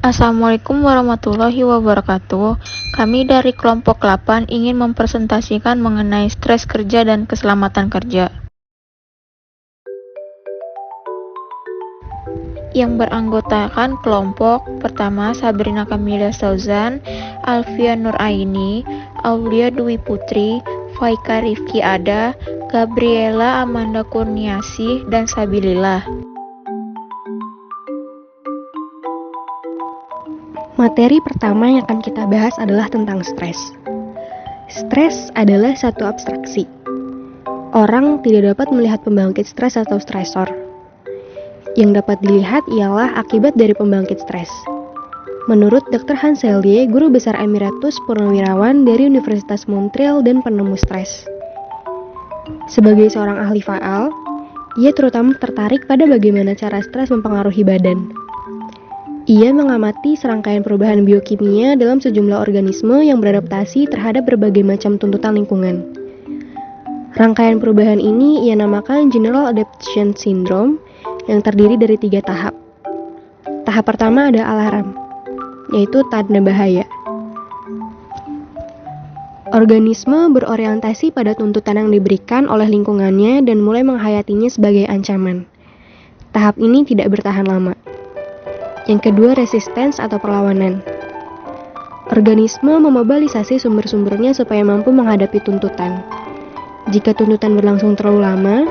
Assalamualaikum warahmatullahi wabarakatuh. Kami dari kelompok 8 ingin mempresentasikan mengenai stres kerja dan keselamatan kerja. Yang beranggotakan kelompok pertama Sabrina Kamila Sauzan, Alfia Nuraini, Aulia Dwi Putri, Faika Rifki Ada, Gabriela Amanda Kurniasih, dan Sabilillah. Materi pertama yang akan kita bahas adalah tentang stres. Stres adalah satu abstraksi. Orang tidak dapat melihat pembangkit stres atau stresor. Yang dapat dilihat ialah akibat dari pembangkit stres. Menurut Dr. Hans Selye, Guru Besar Emeritus Purnawirawan dari Universitas Montreal dan penemu stres. Sebagai seorang ahli faal, ia terutama tertarik pada bagaimana cara stres mempengaruhi badan. Ia mengamati serangkaian perubahan biokimia dalam sejumlah organisme yang beradaptasi terhadap berbagai macam tuntutan lingkungan. Rangkaian perubahan ini ia namakan General Adaptation Syndrome yang terdiri dari 3 tahap. Tahap pertama ada alarm, yaitu tanda bahaya. Organisme berorientasi pada tuntutan yang diberikan oleh lingkungannya dan mulai menghayatinya sebagai ancaman. Tahap ini tidak bertahan lama. Yang kedua, resistance atau perlawanan. Organisme memobilisasi sumber-sumbernya supaya mampu menghadapi tuntutan. Jika tuntutan berlangsung terlalu lama,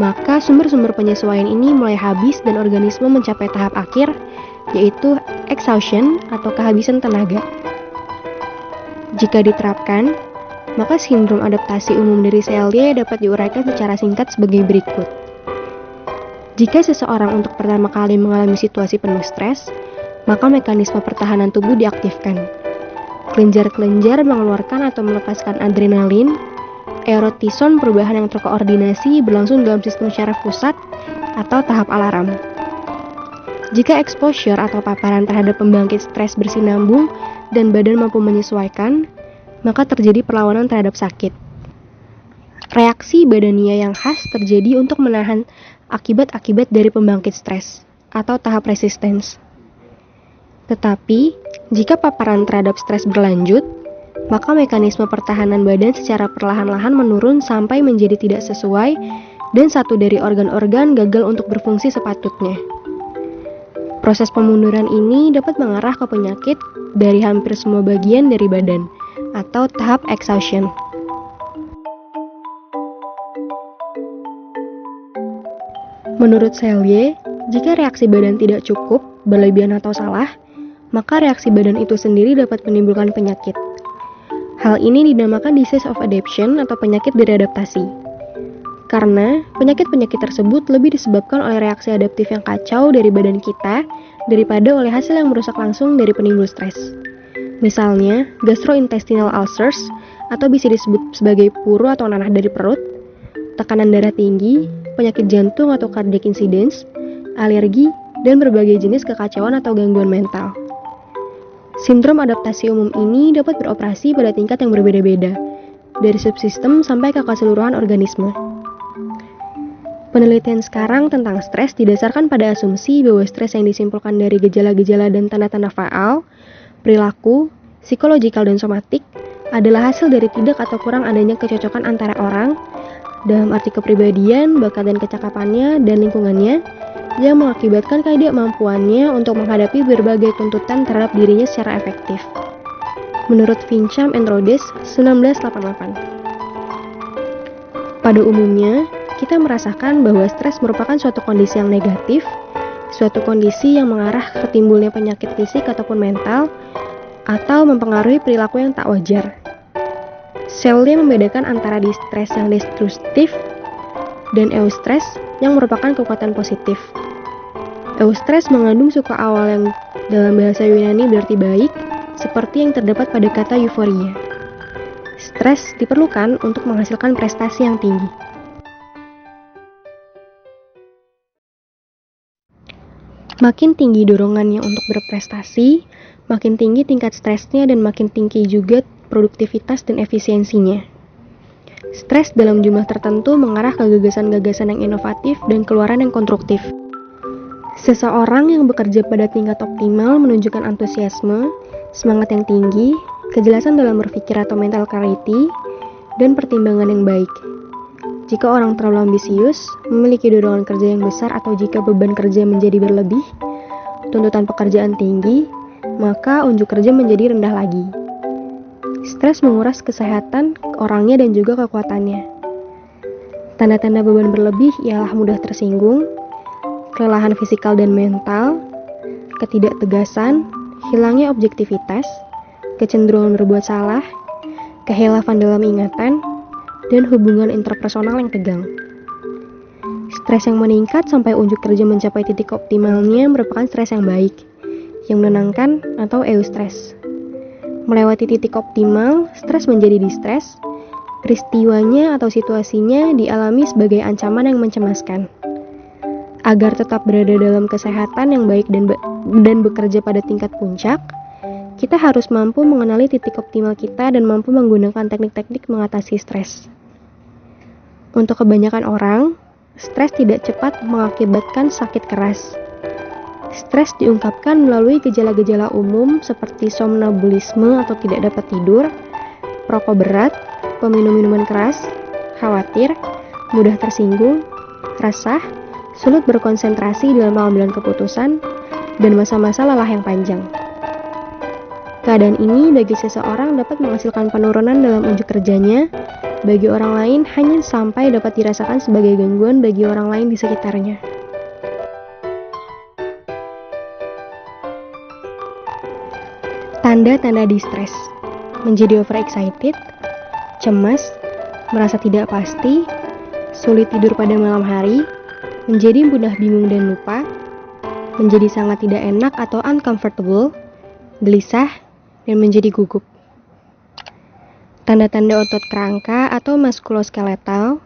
maka sumber-sumber penyesuaian ini mulai habis dan organisme mencapai tahap akhir, yaitu exhaustion atau kehabisan tenaga. Jika diterapkan, maka sindrom adaptasi umum dari Selye dapat diuraikan secara singkat sebagai berikut. Jika seseorang untuk pertama kali mengalami situasi penuh stres, maka mekanisme pertahanan tubuh diaktifkan. Kelenjar-kelenjar mengeluarkan atau melepaskan adrenalin, erotison perubahan yang terkoordinasi berlangsung dalam sistem syaraf pusat atau tahap alarm. Jika exposure atau paparan terhadap pembangkit stres bersinambung dan badan mampu menyesuaikan, maka terjadi perlawanan terhadap sakit. Reaksi badania yang khas terjadi untuk menahan akibat-akibat dari pembangkit stres atau tahap resistance. Tetapi, jika paparan terhadap stres berlanjut, maka mekanisme pertahanan badan secara perlahan-lahan menurun sampai menjadi tidak sesuai dan satu dari organ-organ gagal untuk berfungsi sepatutnya. Proses pemunduran ini dapat mengarah ke penyakit dari hampir semua bagian dari badan atau tahap exhaustion. Menurut Selye, jika reaksi badan tidak cukup, berlebihan atau salah, maka reaksi badan itu sendiri dapat menimbulkan penyakit. Hal ini dinamakan disease of adaptation atau penyakit dari adaptasi. Karena penyakit-penyakit tersebut lebih disebabkan oleh reaksi adaptif yang kacau dari badan kita daripada oleh hasil yang merusak langsung dari penimbul stres. Misalnya, gastrointestinal ulcers atau bisa disebut sebagai puru atau nanah dari perut, tekanan darah tinggi, penyakit jantung atau cardiac incidence, alergi, dan berbagai jenis kekacauan atau gangguan mental. Sindrom adaptasi umum ini dapat beroperasi pada tingkat yang berbeda-beda, dari subsistem sampai ke keseluruhan organisme. Penelitian sekarang tentang stres didasarkan pada asumsi bahwa stres yang disimpulkan dari gejala-gejala dan tanda-tanda faal, perilaku, psikologikal dan somatik adalah hasil dari tidak atau kurang adanya kecocokan antara orang, dalam arti kepribadian, bakat dan kecakapannya, dan lingkungannya, yang mengakibatkan ketidakmampuannya untuk menghadapi berbagai tuntutan terhadap dirinya secara efektif. Menurut Fincham and Rhodes, 1988. Pada umumnya, kita merasakan bahwa stres merupakan suatu kondisi yang negatif, suatu kondisi yang mengarah ke timbulnya penyakit fisik ataupun mental, atau mempengaruhi perilaku yang tak wajar. Selye membedakan antara distres yang destruktif dan eustress yang merupakan kekuatan positif. Eustress mengandung suku awal yang dalam bahasa Yunani berarti baik, seperti yang terdapat pada kata euforia. Stres diperlukan untuk menghasilkan prestasi yang tinggi. Makin tinggi dorongannya untuk berprestasi, makin tinggi tingkat stresnya dan makin tinggi juga produktivitas dan efisiensinya. Stres dalam jumlah tertentu mengarah ke gagasan-gagasan yang inovatif dan keluaran yang konstruktif. Seseorang yang bekerja pada tingkat optimal menunjukkan antusiasme, semangat yang tinggi, kejelasan dalam berpikir atau mental clarity, dan pertimbangan yang baik. Jika orang terlalu ambisius, memiliki dorongan kerja yang besar atau jika beban kerja menjadi berlebih, tuntutan pekerjaan tinggi, maka unjuk kerja menjadi rendah lagi. Stres menguras kesehatan orangnya dan juga kekuatannya. Tanda-tanda beban berlebih ialah mudah tersinggung, kelelahan fisikal dan mental, ketidaktegasan, hilangnya objektivitas, kecenderungan berbuat salah, kehilafan dalam ingatan, dan hubungan interpersonal yang tegang. Stres yang meningkat sampai unjuk kerja mencapai titik optimalnya merupakan stres yang baik, yang menenangkan atau eustress. Melewati titik optimal, stres menjadi distres, peristiwanya atau situasinya dialami sebagai ancaman yang mencemaskan. Agar tetap berada dalam kesehatan yang baik dan bekerja pada tingkat puncak, kita harus mampu mengenali titik optimal kita dan mampu menggunakan teknik-teknik mengatasi stres. Untuk kebanyakan orang, stres tidak cepat mengakibatkan sakit keras. Stres diungkapkan melalui gejala-gejala umum seperti somnambulisme atau tidak dapat tidur, perokok berat, peminum minuman keras, khawatir, mudah tersinggung, resah, sulit berkonsentrasi dalam pengambilan keputusan, dan masa-masa lelah yang panjang. Keadaan ini bagi seseorang dapat menghasilkan penurunan dalam unjuk kerjanya, bagi orang lain hanya sampai dapat dirasakan sebagai gangguan bagi orang lain di sekitarnya. Tanda-tanda distres: menjadi overexcited, cemas, merasa tidak pasti, sulit tidur pada malam hari, menjadi mudah bingung dan lupa, menjadi sangat tidak enak atau uncomfortable, gelisah, dan menjadi gugup. Tanda-tanda otot kerangka atau muskuloskeletal,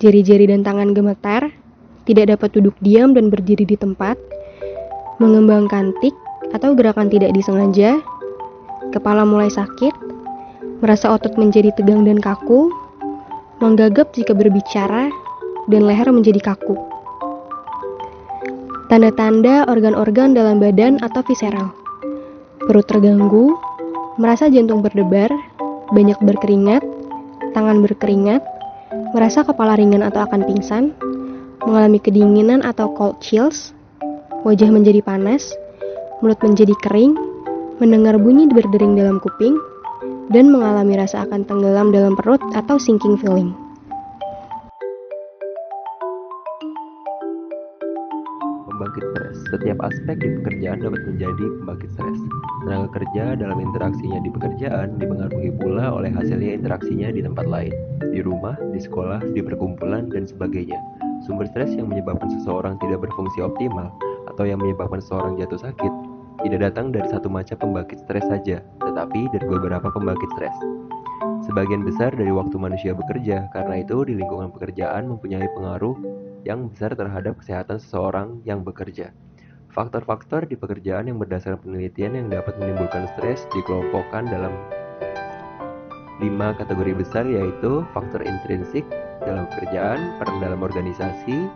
jari-jari dan tangan gemetar, tidak dapat duduk diam dan berdiri di tempat, mengembangkan tik atau gerakan tidak disengaja, kepala mulai sakit, merasa otot menjadi tegang dan kaku, menggagap jika berbicara, dan leher menjadi kaku. Tanda-tanda organ-organ dalam badan atau visceral: perut terganggu, merasa jantung berdebar, banyak berkeringat, tangan berkeringat, merasa kepala ringan atau akan pingsan, mengalami kedinginan atau cold chills, wajah menjadi panas, mulut menjadi kering, mendengar bunyi berdering dalam kuping, dan mengalami rasa akan tenggelam dalam perut atau sinking feeling. Pembangkit stres. Setiap aspek di pekerjaan dapat menjadi pembangkit stres. Tenaga kerja dalam interaksinya di pekerjaan dipengaruhi pula oleh hasilnya interaksinya di tempat lain, di rumah, di sekolah, di perkumpulan, dan sebagainya. Sumber stres yang menyebabkan seseorang tidak berfungsi optimal atau yang menyebabkan seseorang jatuh sakit tidak datang dari satu macam pembangkit stres saja, tetapi dari beberapa pembangkit stres. Sebagian besar dari waktu manusia bekerja, karena itu di lingkungan pekerjaan mempunyai pengaruh yang besar terhadap kesehatan seseorang yang bekerja. Faktor-faktor di pekerjaan yang berdasarkan penelitian yang dapat menimbulkan stres dikelompokkan dalam 5 kategori besar, yaitu faktor intrinsik dalam pekerjaan, peran dalam organisasi,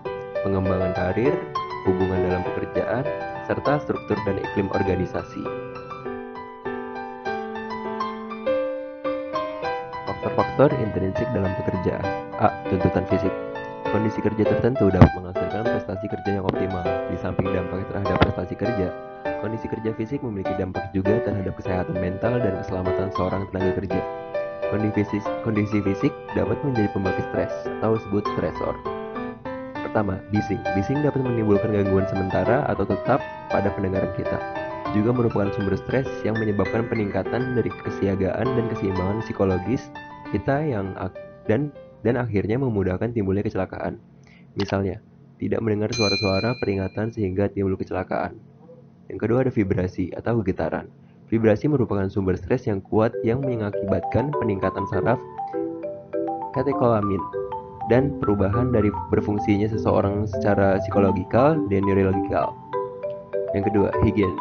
pengembangan karir, hubungan dalam pekerjaan, serta struktur dan iklim organisasi. Faktor-faktor intrinsik dalam pekerjaan. A. Tuntutan fisik. Kondisi kerja tertentu dapat menghasilkan prestasi kerja yang optimal. Di samping dampak terhadap prestasi kerja, kondisi kerja fisik memiliki dampak juga terhadap kesehatan mental dan keselamatan seorang tenaga kerja. Kondisi fisik dapat menjadi pembangkit stres atau disebut stresor. Pertama, bising. Bising dapat menimbulkan gangguan sementara atau tetap pada pendengaran kita. Juga merupakan sumber stres yang menyebabkan peningkatan dari kesiagaan dan keseimbangan psikologis kita dan akhirnya memudahkan timbulnya kecelakaan. Misalnya, tidak mendengar suara-suara peringatan sehingga timbul kecelakaan. Yang kedua ada vibrasi atau getaran. Vibrasi merupakan sumber stres yang kuat yang mengakibatkan peningkatan saraf katekolamin dan perubahan dari berfungsinya seseorang secara psikologikal dan neurologikal. Yang kedua, higien.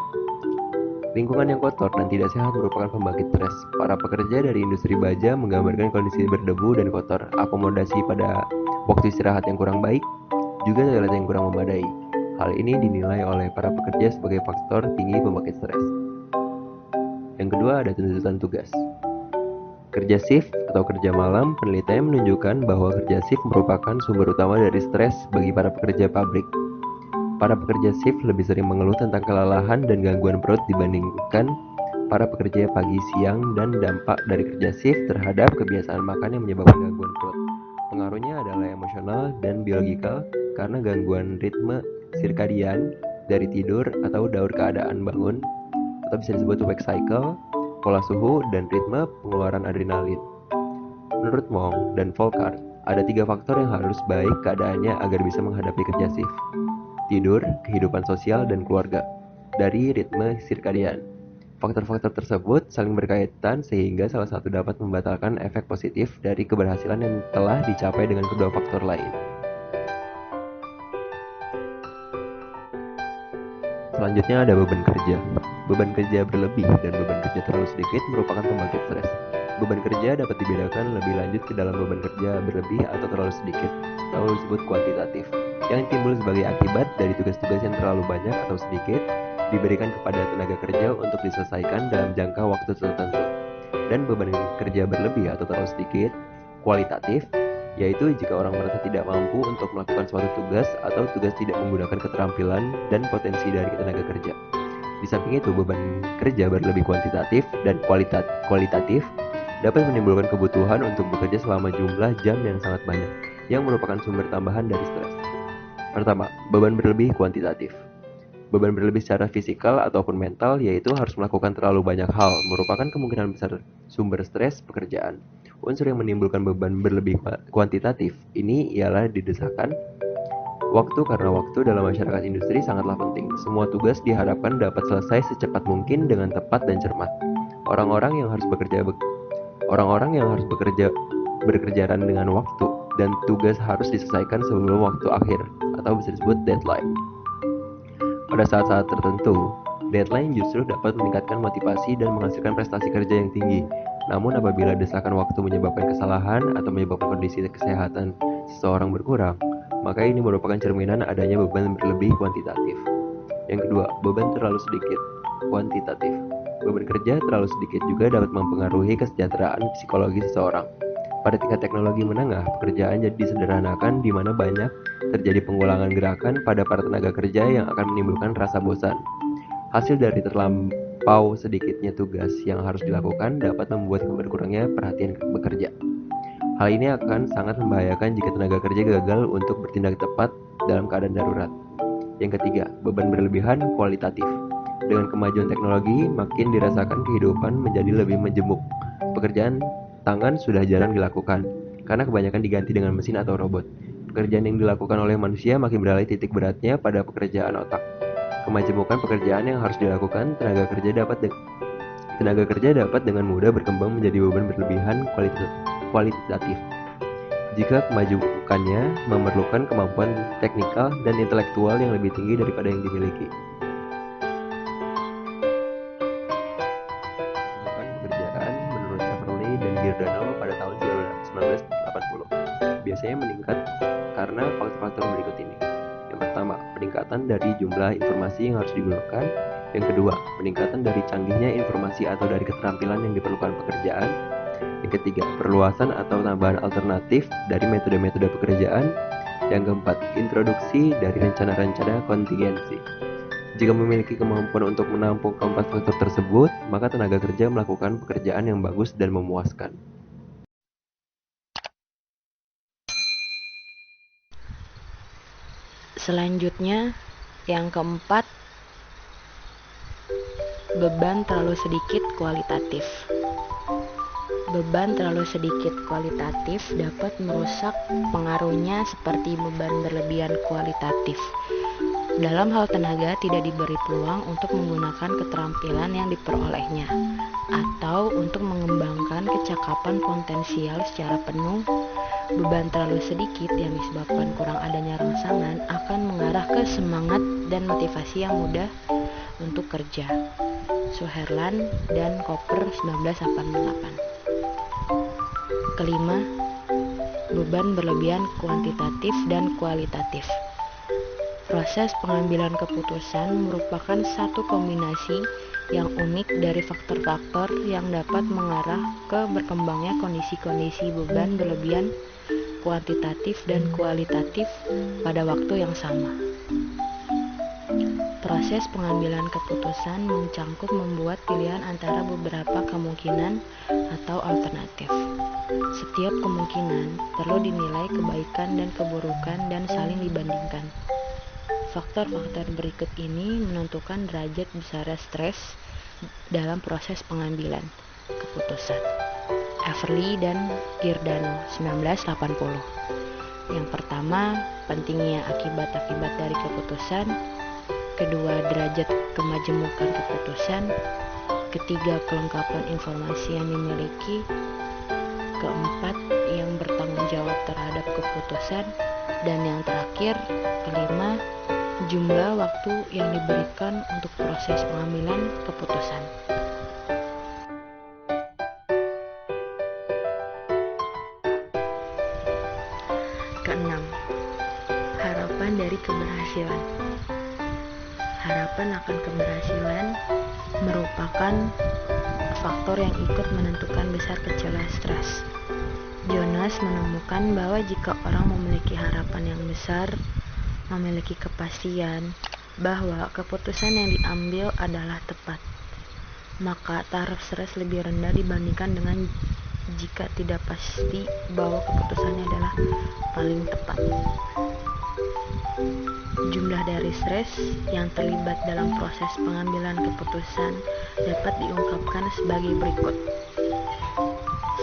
Lingkungan yang kotor dan tidak sehat merupakan pembangkit stres. Para pekerja dari industri baja menggambarkan kondisi berdebu dan kotor, akomodasi pada waktu istirahat yang kurang baik, juga toilet yang kurang memadai. Hal ini dinilai oleh para pekerja sebagai faktor tinggi pembangkit stres. Yang kedua ada tuntutan tugas. Kerja shift atau kerja malam, penelitian menunjukkan bahwa kerja shift merupakan sumber utama dari stres bagi para pekerja pabrik. Para pekerja shift lebih sering mengeluh tentang kelelahan dan gangguan perut dibandingkan para pekerja pagi, siang, dan dampak dari kerja shift terhadap kebiasaan makan yang menyebabkan gangguan perut. Pengaruhnya adalah emosional dan biologikal karena gangguan ritme sirkadian dari tidur atau daur keadaan bangun atau bisa disebut wake cycle, pola suhu, dan ritme pengeluaran adrenalin. Menurut Monk dan Volkart, ada 3 faktor yang harus baik keadaannya agar bisa menghadapi kerja shift. Tidur, kehidupan sosial, dan keluarga dari ritme sirkadian. Faktor-faktor tersebut saling berkaitan sehingga salah satu dapat membatalkan efek positif dari keberhasilan yang telah dicapai dengan kedua faktor lain. Selanjutnya ada beban kerja. Beban kerja berlebih dan beban kerja terlalu sedikit merupakan pembangkit stres. Beban kerja dapat dibedakan lebih lanjut ke dalam beban kerja berlebih atau terlalu sedikit, atau disebut kuantitatif, yang timbul sebagai akibat dari tugas-tugas yang terlalu banyak atau sedikit diberikan kepada tenaga kerja untuk diselesaikan dalam jangka waktu tertentu. Dan beban kerja berlebih atau terlalu sedikit, kualitatif, yaitu jika orang merasa tidak mampu untuk melakukan suatu tugas atau tugas tidak menggunakan keterampilan dan potensi dari tenaga kerja. Di samping itu, beban kerja berlebih kuantitatif dan kualitatif dapat menimbulkan kebutuhan untuk bekerja selama jumlah jam yang sangat banyak, yang merupakan sumber tambahan dari stres. Pertama, beban berlebih kuantitatif. Beban berlebih secara fisikal ataupun mental, yaitu harus melakukan terlalu banyak hal, merupakan kemungkinan besar sumber stres pekerjaan. Unsur yang menimbulkan beban berlebih kuantitatif ini ialah didesakan waktu, karena waktu dalam masyarakat industri sangatlah penting. Semua tugas diharapkan dapat selesai secepat mungkin dengan tepat dan cermat. Orang-orang yang harus bekerjaan dengan waktu, dan tugas harus diselesaikan sebelum waktu akhir atau bisa disebut deadline. Pada saat-saat tertentu, deadline justru dapat meningkatkan motivasi dan menghasilkan prestasi kerja yang tinggi. Namun apabila desakan waktu menyebabkan kesalahan atau menyebabkan kondisi kesehatan seseorang berkurang, maka ini merupakan cerminan adanya beban berlebih kuantitatif. Yang kedua, beban terlalu sedikit kuantitatif. Beban kerja terlalu sedikit juga dapat mempengaruhi kesejahteraan psikologi seseorang. Pada tingkat teknologi menengah, pekerjaan jadi disederhanakan di mana banyak terjadi pengulangan gerakan pada para tenaga kerja yang akan menimbulkan rasa bosan. Hasil dari terlampau sedikitnya tugas yang harus dilakukan dapat membuat berkurangnya perhatian bekerja. Hal ini akan sangat membahayakan jika tenaga kerja gagal untuk bertindak tepat dalam keadaan darurat. Yang ketiga, beban berlebihan kualitatif. Dengan kemajuan teknologi, makin dirasakan kehidupan menjadi lebih menjemuk. Pekerjaan tangan sudah jarang dilakukan, karena kebanyakan diganti dengan mesin atau robot. Pekerjaan yang dilakukan oleh manusia makin beralih titik beratnya pada pekerjaan otak. Kemajemukan pekerjaan yang harus dilakukan, tenaga kerja dapat dengan mudah berkembang menjadi beban berlebihan kualitatif. Jika kemajukannya memerlukan kemampuan teknikal dan intelektual yang lebih tinggi daripada yang dimiliki. Pekerjaan menurut Everly dan Giordano pada tahun 1980 biasanya meningkat karena faktor-faktor berikut ini. Yang pertama, peningkatan dari jumlah informasi yang harus digunakan. Yang kedua, peningkatan dari canggihnya informasi atau dari keterampilan yang diperlukan pekerjaan. Yang ketiga, perluasan atau tambahan alternatif dari metode-metode pekerjaan. Yang keempat, introduksi dari rencana-rencana kontingensi. Jika memiliki kemampuan untuk menampung keempat faktor tersebut, maka tenaga kerja melakukan pekerjaan yang bagus dan memuaskan. Selanjutnya, yang keempat, beban terlalu sedikit kualitatif. Beban terlalu sedikit kualitatif dapat merusak pengaruhnya seperti beban berlebihan kualitatif. Dalam hal tenaga tidak diberi peluang untuk menggunakan keterampilan yang diperolehnya atau untuk mengembangkan kecakapan potensial secara penuh. Beban terlalu sedikit yang disebabkan kurang adanya rangsangan akan mengarah ke semangat dan motivasi yang mudah untuk kerja. Suherland dan Cooper 1988. Kelima, beban berlebihan kuantitatif dan kualitatif. Proses pengambilan keputusan merupakan satu kombinasi yang unik dari faktor-faktor yang dapat mengarah ke berkembangnya kondisi-kondisi beban berlebihan kuantitatif dan kualitatif pada waktu yang sama. Proses pengambilan keputusan mencangkup membuat pilihan antara beberapa kemungkinan atau alternatif. Setiap kemungkinan perlu dinilai kebaikan dan keburukan dan saling dibandingkan. Faktor-faktor berikut ini menentukan derajat besar stres dalam proses pengambilan keputusan. Everly dan Giordano, 1980. Yang pertama, pentingnya akibat-akibat dari keputusan. Kedua, derajat kemajemukan keputusan. Ketiga, kelengkapan informasi yang dimiliki. Keempat, yang bertanggung jawab terhadap keputusan. Dan yang terakhir, kelima, jumlah waktu yang diberikan untuk proses pengambilan keputusan. Keenam, harapan dari keberhasilan. Harapan akan keberhasilan merupakan faktor yang ikut menentukan besar kecilnya stres. Jonas menemukan bahwa jika orang memiliki harapan yang besar, memiliki kepastian bahwa keputusan yang diambil adalah tepat, maka taraf stres lebih rendah dibandingkan dengan jika tidak pasti bahwa keputusannya adalah paling tepat. Jumlah dari stres yang terlibat dalam proses pengambilan keputusan dapat diungkapkan sebagai berikut.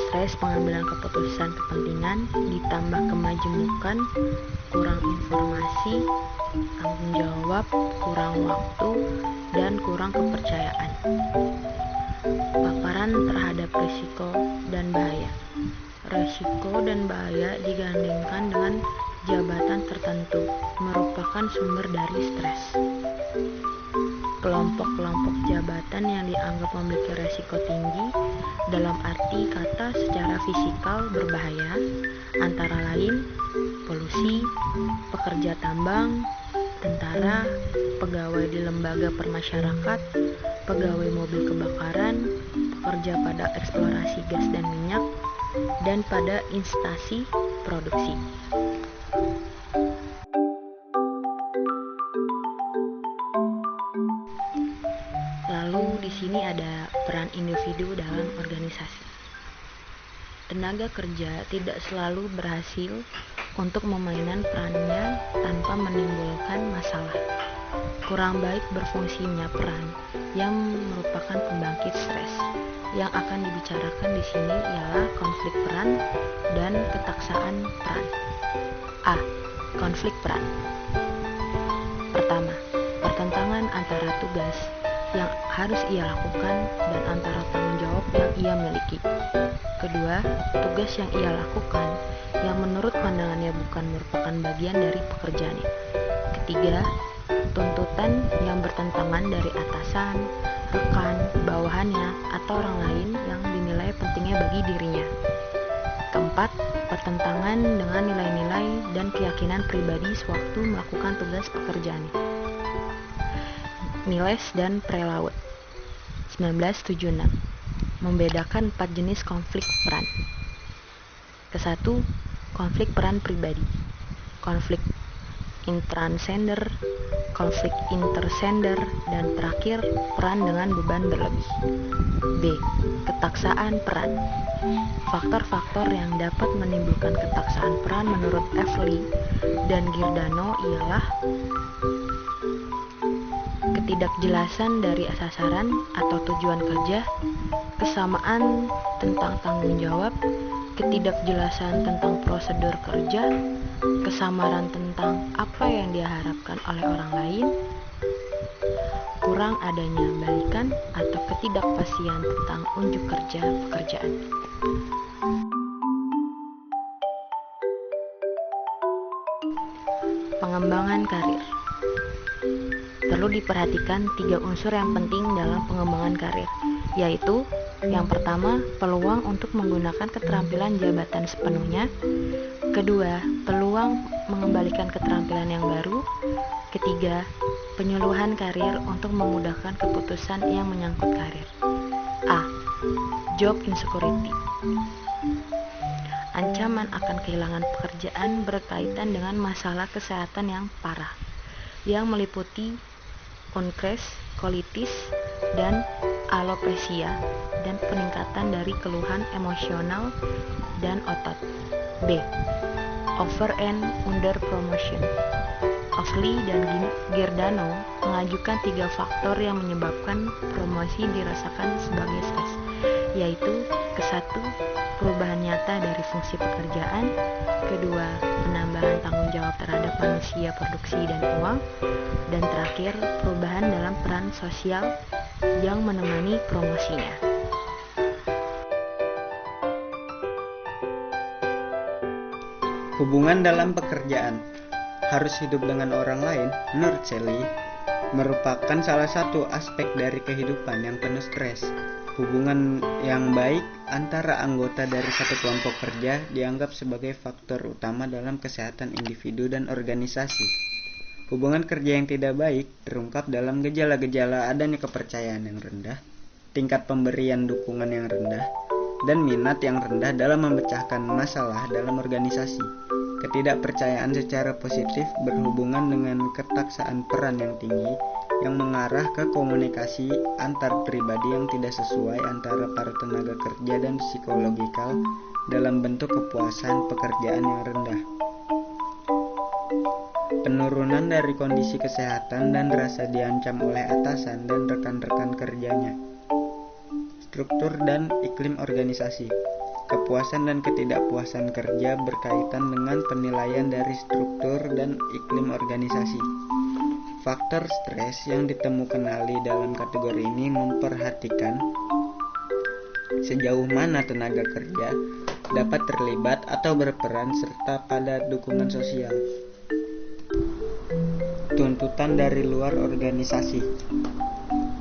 Stres pengambilan keputusan kepentingan ditambah kemajemukan, kurang informasi, tanggung jawab, kurang waktu, dan kurang kepercayaan. Paparan terhadap risiko dan bahaya. Risiko dan bahaya digandingkan dengan jabatan tertentu, merupakan sumber dari stres. Kelompok-kelompok jabatan yang dianggap memiliki risiko tinggi dalam arti kata secara fisikal berbahaya, antara lain polusi, pekerja tambang, tentara, pegawai di lembaga permasyarakat, pegawai mobil kebakaran, pekerja pada eksplorasi gas dan minyak, dan pada instansi produksi. Lalu di sini ada peran individu dalam organisasi. Tenaga kerja tidak selalu berhasil untuk memainkan perannya tanpa menimbulkan masalah. Kurang baik berfungsinya peran yang merupakan pembangkit stres. Yang akan dibicarakan di sini ialah konflik peran dan ketaksaan peran. A. Konflik peran. Pertama, pertentangan antara tugas yang harus ia lakukan dan antara tanggung jawab yang ia miliki. Kedua, tugas yang ia lakukan yang menurut pandangannya bukan merupakan bagian dari pekerjaannya. Ketiga, tuntutan yang bertentangan dari atasan, rekan, bawahannya, atau orang lain yang dinilai pentingnya bagi dirinya. Keempat, pertentangan dengan nilai-nilai dan keyakinan pribadi sewaktu melakukan tugas pekerjaannya. Miles dan Prelaut, 1976, membedakan 4 jenis konflik peran. Kesatu, konflik peran pribadi, konflik intransender, konflik intersender, dan terakhir peran dengan beban berlebih. B. Ketaksaan peran. Faktor-faktor yang dapat menimbulkan ketaksaan peran menurut Everly dan Giordano ialah ketidakjelasan dari sasaran atau tujuan kerja, kesamaan tentang tanggung jawab, ketidakjelasan tentang prosedur kerja, kesamaran tentang apa yang diharapkan oleh orang lain, kurang adanya balikan atau ketidakpastian tentang unjuk kerja pekerjaan. Pengembangan karir. Perlu diperhatikan 3 unsur yang penting dalam pengembangan karir, yaitu yang pertama, peluang untuk menggunakan keterampilan jabatan sepenuhnya. Kedua, peluang mengembalikan keterampilan yang baru. Ketiga, penyuluhan karir untuk memudahkan keputusan yang menyangkut karir. A. Job insecurity. Ancaman akan kehilangan pekerjaan berkaitan dengan masalah kesehatan yang parah, yang meliputi unkres, kolitis, dan alopecia, dan peningkatan dari keluhan emosional dan otot. B. Over and under promotion. Ofli dan Giordano mengajukan 3 faktor yang menyebabkan promosi dirasakan sebagai stres, yaitu ke-1, perubahan nyata dari fungsi pekerjaan, kedua, penambahan tanggung jawab terhadap manusia, produksi, dan uang, dan terakhir, perubahan dalam peran sosial yang menemani promosinya. Hubungan dalam pekerjaan. Harus hidup dengan orang lain, menurut Shelley, merupakan salah satu aspek dari kehidupan yang penuh stres. Hubungan yang baik antara anggota dari satu kelompok kerja dianggap sebagai faktor utama dalam kesehatan individu dan organisasi. Hubungan kerja yang tidak baik terungkap dalam gejala-gejala adanya kepercayaan yang rendah, tingkat pemberian dukungan yang rendah, dan minat yang rendah dalam memecahkan masalah dalam organisasi. Ketidakpercayaan secara positif berhubungan dengan ketaksaan peran yang tinggi yang mengarah ke komunikasi antar pribadi yang tidak sesuai antara para tenaga kerja dan psikologikal dalam bentuk kepuasan pekerjaan yang rendah. Penurunan dari kondisi kesehatan dan rasa diancam oleh atasan dan rekan-rekan kerjanya. Struktur dan iklim organisasi. Kepuasan dan ketidakpuasan kerja berkaitan dengan penilaian dari struktur dan iklim organisasi. Faktor stres yang ditemukan ahli dalam kategori ini memperhatikan sejauh mana tenaga kerja dapat terlibat atau berperan serta pada dukungan sosial. Tuntutan dari luar organisasi.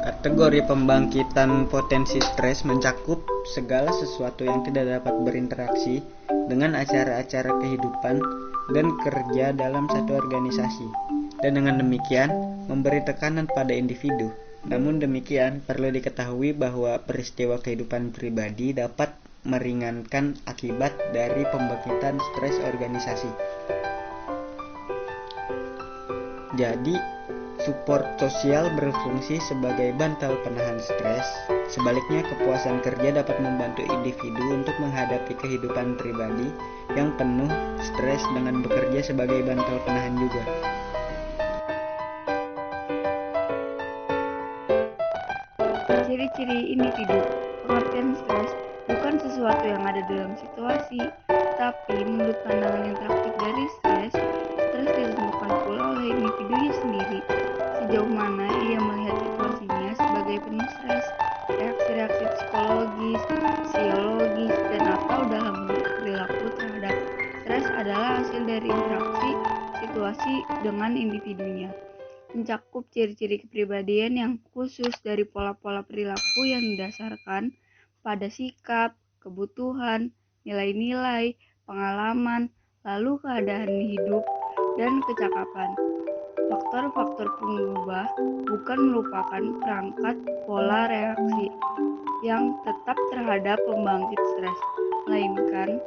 Kategori pembangkitan potensi stres mencakup segala sesuatu yang tidak dapat berinteraksi dengan acara-acara kehidupan dan kerja dalam satu organisasi, dan dengan demikian memberi tekanan pada individu. Namun demikian, perlu diketahui bahwa peristiwa kehidupan pribadi dapat meringankan akibat dari pembangkitan stres organisasi. Jadi, support sosial berfungsi sebagai bantal penahan stres. Sebaliknya, kepuasan kerja dapat membantu individu untuk menghadapi kehidupan pribadi yang penuh stres dengan bekerja sebagai bantal penahan juga. Ciri-ciri individu. Pengertian stres bukan sesuatu yang ada dalam situasi, tapi menurut pandangan interaktif dari stres ditentukan pula oleh individunya sendiri. Sejauh mana ia melihat situasinya sebagai penuh stres, reaksi-reaksi psikologis, sosiologis, dan atau dalam perilaku terhadap stres adalah hasil dari interaksi situasi dengan individunya. Mencakup ciri-ciri kepribadian yang khusus dari pola-pola perilaku yang didasarkan pada sikap, kebutuhan, nilai-nilai, pengalaman, lalu keadaan hidup, dan kecakapan. Faktor-faktor pengubah bukan merupakan perangkat pola reaksi yang tetap terhadap pembangkit stres, melainkan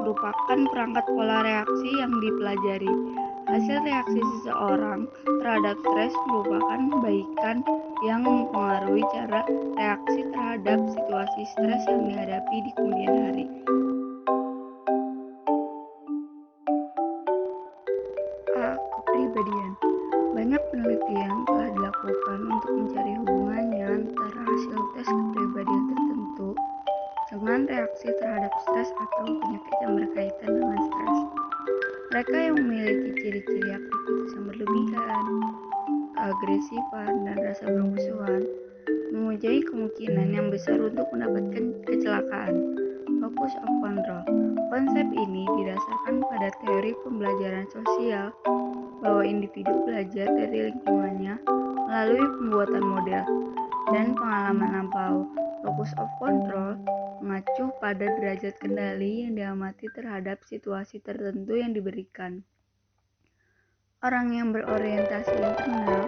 merupakan perangkat pola reaksi yang dipelajari. Hasil reaksi seseorang terhadap stres merupakan baikan yang mempengaruhi cara reaksi terhadap situasi stres yang dihadapi di kemudian hari. A. Kepribadian. Banyak penelitian telah dilakukan untuk mencari hubungannya antara hasil tes kepribadian tertentu dengan reaksi terhadap stres atau penyakit yang berkaitan dengan stres. Mereka yang memiliki ciri-ciri aktivitas yang berlebihan, keagresifan, dan rasa bermusuhan mempunyai kemungkinan yang besar untuk mendapatkan kecelakaan. Locus of control. Konsep ini didasarkan pada teori pembelajaran sosial bahwa individu belajar dari lingkungannya melalui pembuatan model. dan pengalaman lampau. Locus of control mengacu pada derajat kendali yang diamati terhadap situasi tertentu yang diberikan. Orang yang berorientasi internal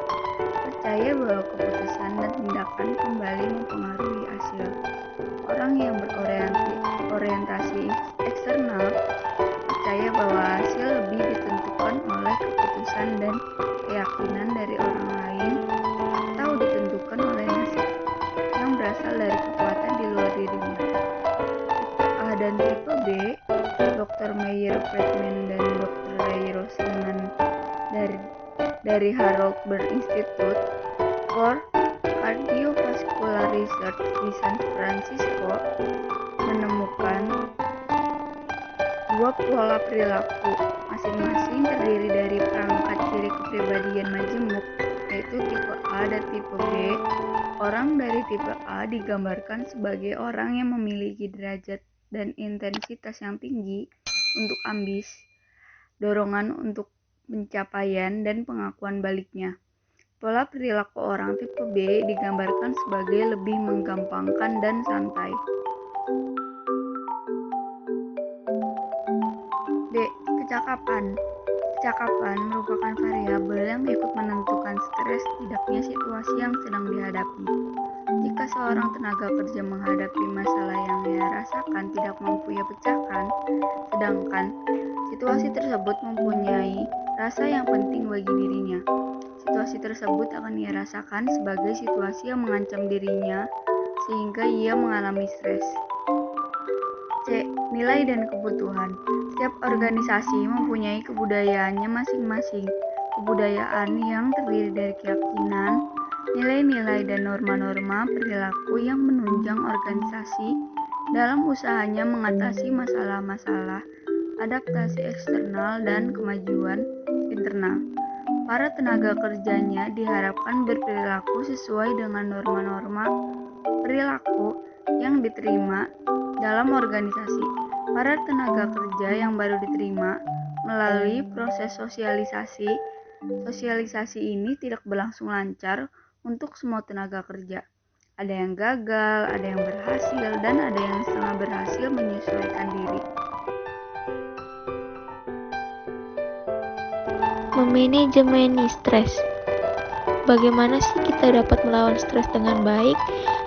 percaya bahwa keputusan dan tindakan kembali mempengaruhi hasil. Orang yang berorientasi eksternal percaya bahwa hasil lebih ditentukan oleh keputusan dan keyakinan dari orang lain atau ditentukan oleh nasib yang berasal dari kekuatan di luar dirinya. Tipe A dan tipe B, Dr. Meyer Friedman dan Dr. Ray Rosenman dari Harold Burn Institute for Cardiovascular Research di San Francisco menemukan dua pola perilaku, masing-masing terdiri dari perangkat ciri kepribadian majemuk, yaitu tipe A dan tipe B. Orang dari tipe A digambarkan sebagai orang yang memiliki derajat dan intensitas yang tinggi untuk ambis, dorongan untuk pencapaian, dan pengakuan baliknya. Pola perilaku orang tipe B digambarkan sebagai lebih menggampangkan dan santai. D. Kecakapan. Kecakapan merupakan variabel yang ikut menentukan stres tidaknya situasi yang sedang dihadapi. Jika seorang tenaga kerja menghadapi masalah yang ia rasakan tidak mampu ia pecahkan, sedangkan situasi tersebut mempunyai rasa yang penting bagi dirinya, situasi tersebut akan ia rasakan sebagai situasi yang mengancam dirinya sehingga ia mengalami stres. C. Nilai dan kebutuhan. Setiap organisasi mempunyai kebudayaannya masing-masing. Kebudayaan yang terdiri dari keyakinan, nilai-nilai dan norma-norma perilaku yang menunjang organisasi dalam usahanya mengatasi masalah-masalah, adaptasi eksternal, dan kemajuan internal. Para tenaga kerjanya diharapkan berperilaku sesuai dengan norma-norma perilaku yang diterima dalam organisasi. Para tenaga kerja yang baru diterima melalui proses sosialisasi. Sosialisasi ini tidak berlangsung lancar untuk semua tenaga kerja. Ada yang gagal, ada yang berhasil, dan ada yang setengah berhasil menyesuaikan diri. Memanajemeni stres. Bagaimana sih kita dapat melawan stres dengan baik?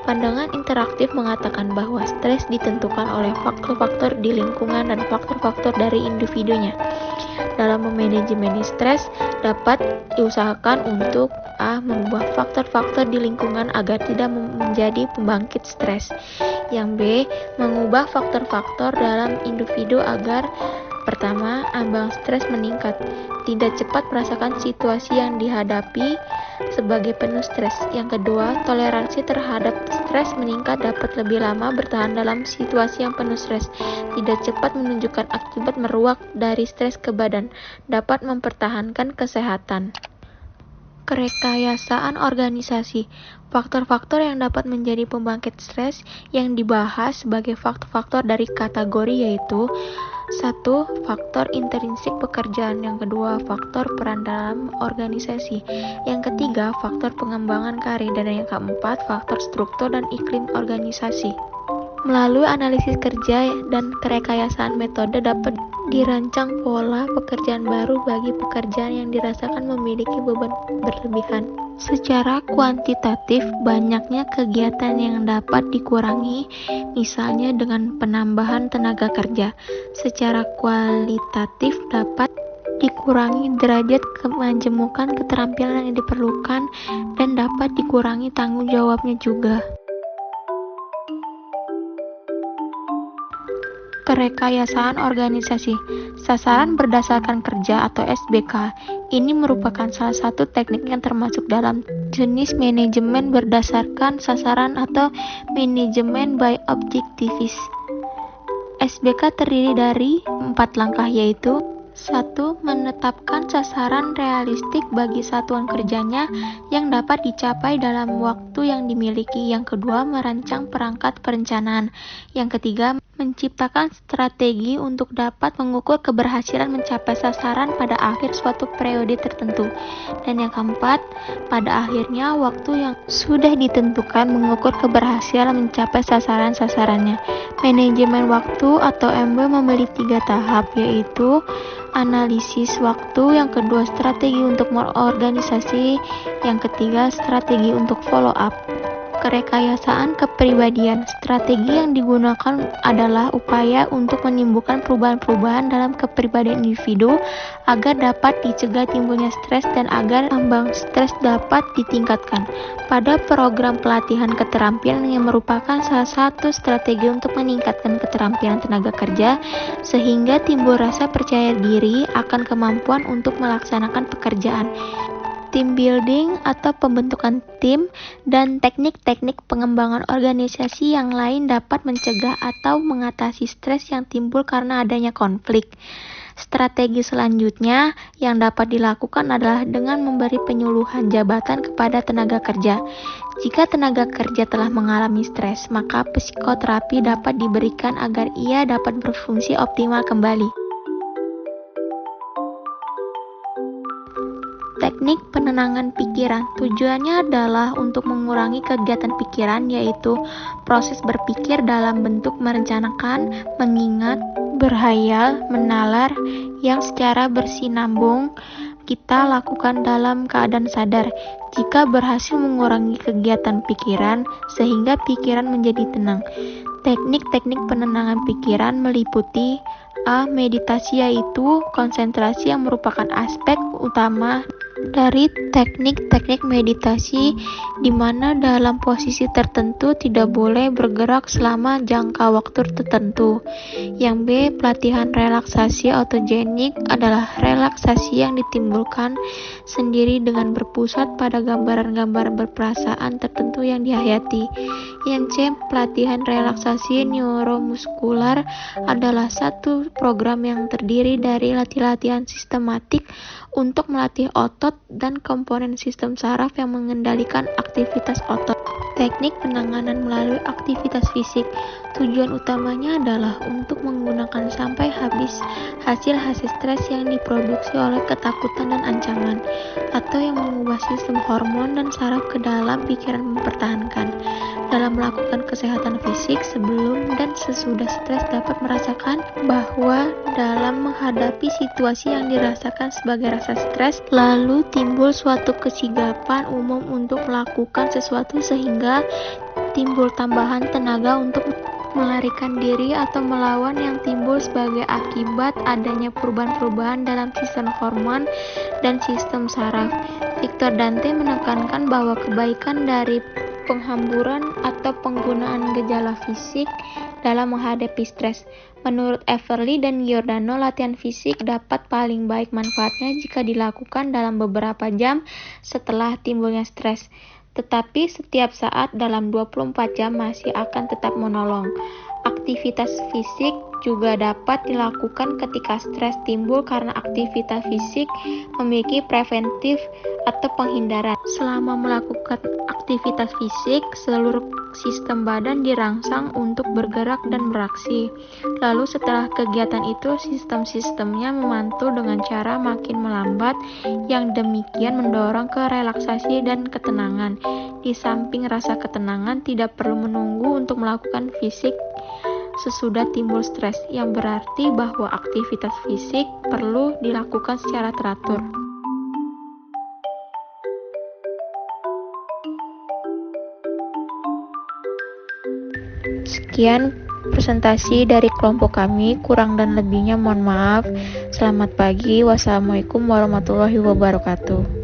Pandangan interaktif mengatakan bahwa stres ditentukan oleh faktor-faktor di lingkungan dan faktor-faktor dari individunya. Dalam memanajemeni stres, dapat diusahakan untuk A. Mengubah faktor-faktor di lingkungan agar tidak menjadi pembangkit stres. Yang B. Mengubah faktor-faktor dalam individu agar pertama, ambang stres meningkat. Tidak cepat merasakan situasi yang dihadapi sebagai penuh stres. Yang kedua, toleransi terhadap stres meningkat, dapat lebih lama bertahan dalam situasi yang penuh stres. Tidak cepat menunjukkan akibat meruak dari stres ke badan, dapat mempertahankan kesehatan. Kerekayasaan organisasi. Faktor-faktor yang dapat menjadi pembangkit stres yang dibahas sebagai faktor-faktor dari kategori yaitu 1. Faktor intrinsik pekerjaan. Yang kedua, faktor peran dalam organisasi. Yang ketiga, faktor pengembangan karir. Dan yang keempat, faktor struktur dan iklim organisasi. Melalui analisis kerja dan kerekayasaan metode dapat dirancang pola pekerjaan baru bagi pekerjaan yang dirasakan memiliki beban berlebihan. Secara kuantitatif, banyaknya kegiatan yang dapat dikurangi, misalnya dengan penambahan tenaga kerja. Secara kualitatif dapat dikurangi derajat kemajemukan keterampilan yang diperlukan dan dapat dikurangi tanggung jawabnya juga. Kerekayasaan organisasi. Sasaran berdasarkan kerja atau SBK ini merupakan salah satu teknik yang termasuk dalam jenis manajemen berdasarkan sasaran atau manajemen by objectives. SBK terdiri dari 4 langkah yaitu Satu, menetapkan sasaran realistik bagi satuan kerjanya yang dapat dicapai dalam waktu yang dimiliki. Yang kedua, merancang perangkat perencanaan. Yang ketiga, menciptakan strategi untuk dapat mengukur keberhasilan mencapai sasaran pada akhir suatu periode tertentu. Dan yang keempat, pada akhirnya waktu yang sudah ditentukan mengukur keberhasilan mencapai sasaran-sasarannya. Manajemen waktu atau MW memiliki 3 tahap, yaitu analisis waktu, yang kedua strategi untuk mengorganisasi, yang ketiga strategi untuk follow up. Kerekayasaan kepribadian. Strategi yang digunakan adalah upaya untuk menimbulkan perubahan-perubahan dalam kepribadian individu agar dapat dicegah timbulnya stres dan agar ambang stres dapat ditingkatkan. Pada program pelatihan keterampilan yang merupakan salah satu strategi untuk meningkatkan keterampilan tenaga kerja sehingga timbul rasa percaya diri akan kemampuan untuk melaksanakan pekerjaan. Team building atau pembentukan tim, dan teknik-teknik pengembangan organisasi yang lain dapat mencegah atau mengatasi stres yang timbul karena adanya konflik. Strategi selanjutnya yang dapat dilakukan adalah dengan memberi penyuluhan jabatan kepada tenaga kerja. Jika tenaga kerja telah mengalami stres, maka psikoterapi dapat diberikan agar ia dapat berfungsi optimal kembali. Teknik penenangan pikiran. Tujuannya adalah untuk mengurangi kegiatan pikiran, yaitu proses berpikir dalam bentuk merencanakan, mengingat, berhayal, menalar, yang secara bersinambung kita lakukan dalam keadaan sadar. Jika berhasil mengurangi kegiatan pikiran sehingga pikiran menjadi tenang. Teknik-teknik penenangan pikiran meliputi A. Meditasi, yaitu konsentrasi yang merupakan aspek utama dari teknik-teknik meditasi, di mana dalam posisi tertentu tidak boleh bergerak selama jangka waktu tertentu. Yang B. Pelatihan relaksasi autogenik adalah relaksasi yang ditimbulkan sendiri dengan berpusat pada gambaran-gambaran berperasaan tertentu yang dihayati. Yang C. Pelatihan relaksasi neuromuskular adalah satu program yang terdiri dari latihan sistematik untuk melatih otot dan komponen sistem saraf yang mengendalikan aktivitas otot. Teknik penanganan melalui aktivitas fisik. Tujuan utamanya adalah untuk menggunakan sampai habis hasil-hasil stres yang diproduksi oleh ketakutan dan ancaman, atau yang mengubah sistem hormon dan saraf ke dalam pikiran mempertahankan. Dalam melakukan kesehatan fisik sebelum dan sesudah stres dapat merasakan bahwa dalam menghadapi situasi yang dirasakan sebagai rasa stres, lalu timbul suatu kesigapan umum untuk melakukan sesuatu sehingga timbul tambahan tenaga untuk melarikan diri atau melawan yang timbul sebagai akibat adanya perubahan-perubahan dalam sistem hormon dan sistem saraf. Victor Dante menekankan bahwa kebaikan dari penghamburan atau penggunaan gejala fisik dalam menghadapi stres. Menurut Everly dan Giordano, latihan fisik dapat paling baik manfaatnya jika dilakukan dalam beberapa jam setelah timbulnya stres, tetapi setiap saat dalam 24 jam masih akan tetap menolong. Aktivitas fisik juga dapat dilakukan ketika stres timbul karena aktivitas fisik memiliki preventif atau penghindaran. Selama melakukan aktivitas fisik, seluruh sistem badan dirangsang untuk bergerak dan beraksi. Lalu setelah kegiatan itu, sistem-sistemnya memantul dengan cara makin melambat, yang demikian mendorong ke relaksasi dan ketenangan. Di samping rasa ketenangan, tidak perlu menunggu untuk melakukan fisik sesudah timbul stres, yang berarti bahwa aktivitas fisik perlu dilakukan secara teratur. Sekian presentasi dari kelompok kami, kurang dan lebihnya mohon maaf. Selamat pagi, wassalamualaikum warahmatullahi wabarakatuh.